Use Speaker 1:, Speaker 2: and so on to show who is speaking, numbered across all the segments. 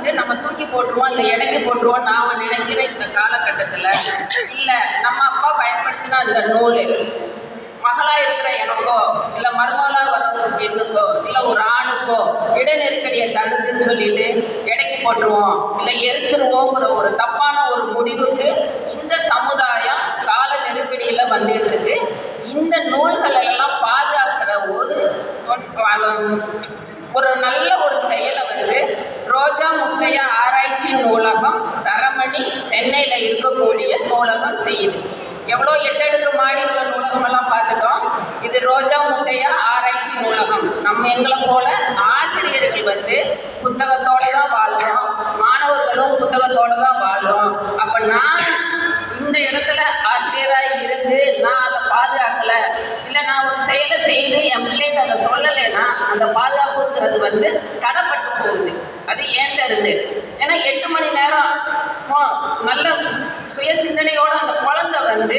Speaker 1: வந்து நம்ம தூக்கி போட்டுருவோம், இல்லை இடைக்கு போட்டுருவோம் நாம் நினைக்கிற இந்த காலகட்டத்தில் இல்லை, நம்ம அப்பா பயன்படுத்தின அந்த நூல் மகளாக இருக்கிற எனக்கோ இல்லை மருமகளாக வர ஒரு பெண்ணுக்கோ இல்லை ஒரு ஆணுக்கோ இட நெருக்கடியை தடுதுன்னு சொல்லிட்டு இடைக்கு போட்டுருவோம் இல்லை எரிச்சிருவோங்கிற ஒரு தப்பான ஒரு முடிவுக்கு இந்த சமுதாயம் கால நெருக்கடியில் வந்துட்டு இருக்கு. இந்த நூல்கள் எல்லாம் பாதுகாக்கிற ஒரு நல்ல ஒரு செயலை வந்து ரோஜா முத்தையா ஆராய்ச்சி நூலகம் தரமணி சென்னையில் இருக்கக்கூடிய நூலகம் செய்யுது. எவ்வளோ 8 அடுக்கு மாடி உள்ள நூலகமெல்லாம் பார்த்துட்டோம். இது ரோஜா முத்தையா ஆராய்ச்சி நூலகம். நம்ம எங்களை போல ஆசிரியர்கள் வந்து புத்தகத்தோடு தான் வாழ்கிறோம், மாணவர்களும் புத்தகத்தோடு தான் வாழ்கிறோம். அப்போ நான் இந்த இடத்துல ஆசிரியராக இருந்து நான் அதை பாதுகாக்கலை, இல்லை நான் ஒரு செயலை செய்து என் பிள்ளைங்க அதை சொல்லலைன்னா அந்த பாதுகாப்புங்கிறது வந்து தடைப்பட்டு போகுது. அது ஏன் தருது? ஏன்னா 8 மணி நேரம் நல்ல சுய சிந்தனையோட அந்த குழந்தை வந்து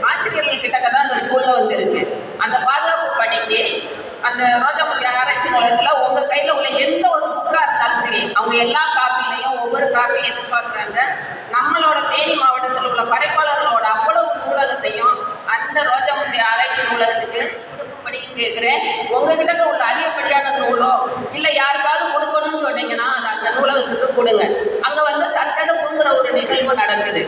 Speaker 1: ஆசிரியர்கள் கிட்டக்க தான் அந்த ஸ்கூலில் வந்து இருக்கு. அந்த பாதுகாப்பு பணிக்கு அந்த ரோஜாமுத்தி ஆராய்ச்சி நூலகத்தில் உங்கள் கையில் உள்ள எந்த ஒரு புக்காக இருந்தாலும் சரி, அவங்க எல்லா காப்பிலையும் ஒவ்வொரு காப்பியும் எதிர்பார்க்குறாங்க. நம்மளோட தேனி மாவட்டத்தில் உள்ள படைப்பாளர்களோட அவ்வளவு நூலகத்தையும் அந்த ரோஜாமுத்தி ஆராய்ச்சி நூலகத்துக்கு கொடுக்கும்படியும் கேட்குறேன். உங்ககிட்ட உள்ள அதிகப்படியான நூலோ இல்லை யாருக்காவது கொடுக்கணும்னு சொன்னீங்கன்னா அது அந்த நூலகத்துக்கு கொடுங்க. அங்கே வந்து தத்தெடுப்புங்கிற ஒரு நிகழ்வு நடக்குது.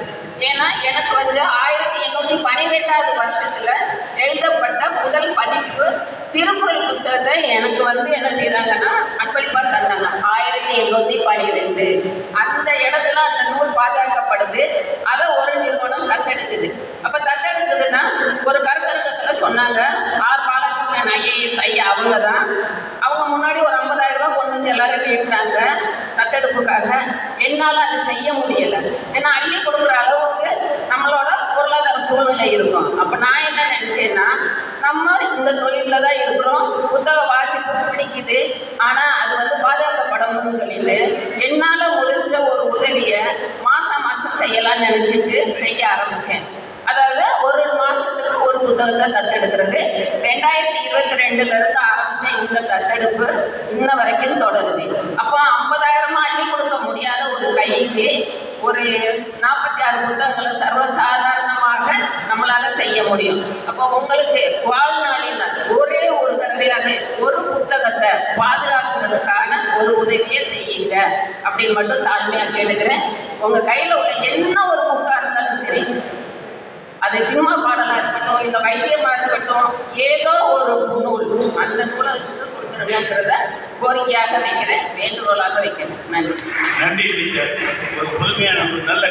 Speaker 1: ஏன்னா எனக்கு வந்து 1812 வருஷத்தில் எழுதப்பட்ட முதல் பதிப்பு திருக்குறள் புத்தகத்தை எனக்கு வந்து என்ன செய்கிறாங்கன்னா அன்பளிப்பாக தந்தாங்க 1812. அந்த இடத்துல அந்த நூல் பாதுகாக்கப்படுது. அதை ஒரு நிறுவனம் தத்தெடுக்குது. அப்போ தத்தெடுக்குதுன்னா ஒரு கருத்தரங்கத்தில் சொன்னாங்க, ஆர் பாலகிருஷ்ணன் IAS ஐயா அவங்க தான். அவங்க முன்னாடி ஒரு 50,000 ரூபா கொண்டு வந்து எல்லாரும் கேட்டுறாங்க தத்தெடுப்புக்காக. என்னால் அதை செய்ய முடியலை. ஏன்னா அள்ளி கொடுக்குற அளவுக்கு நம்மளோட பொருளாதார சூழ்நிலை இருக்கும். அப்போ நான் என்ன நினச்சேன்னா, நம்ம இந்த தொழிலில் தான் இருக்கிறோம், புத்தக வாசிப்பு பிடிக்குது, ஆனால் அது வந்து பாதுகாக்கப்படணும்னு சொல்லிட்டு என்னால் முடிஞ்ச ஒரு உதவியை மாதம் செய்யலாம்னு நினச்சிட்டு செய்ய ஆரம்பித்தேன். அதாவது ஒரு மாதத்துக்கு ஒரு புத்தகத்தை தத்தெடுக்கிறது. 2022 ஆரம்பித்த இந்த தத்தெடுப்பு இன்ன வரைக்கும் தொடருது. அப்போ 50,000 அள்ளி கொடுக்க முடியாத ஒரு கைக்கு ஒரு 46 புத்தகங்களை சர்வசாதாரணமாக நம்மளால் செய்ய முடியும். அப்போ உங்களுக்கு வாழ்நாளில் ஒரே ஒரு தடவையாவது ஒரு புத்தகத்தை பாதுகாக்கிறதுக்கான ஒரு உதவியை செய்யுங்க அப்படின்னு மட்டும் தாழ்மையாக கேட்டுக்கிறேன். உங்கள் கையில் உள்ள என்ன ஒரு புக்காக இருந்தாலும் சரி, அது சினிமா பாடலாக இருக்கட்டும், இந்த வைத்தியமாக இருக்கட்டும், ஏதோ ஒரு நூல் அந்த நூலகத்துக்கு கொடுத்துருங்கிறத கோரிக்கையாக வைக்கிறேன், வேண்டுகோளாக வைக்கிறேன். நன்றி.
Speaker 2: நன்றி டீச்சர்.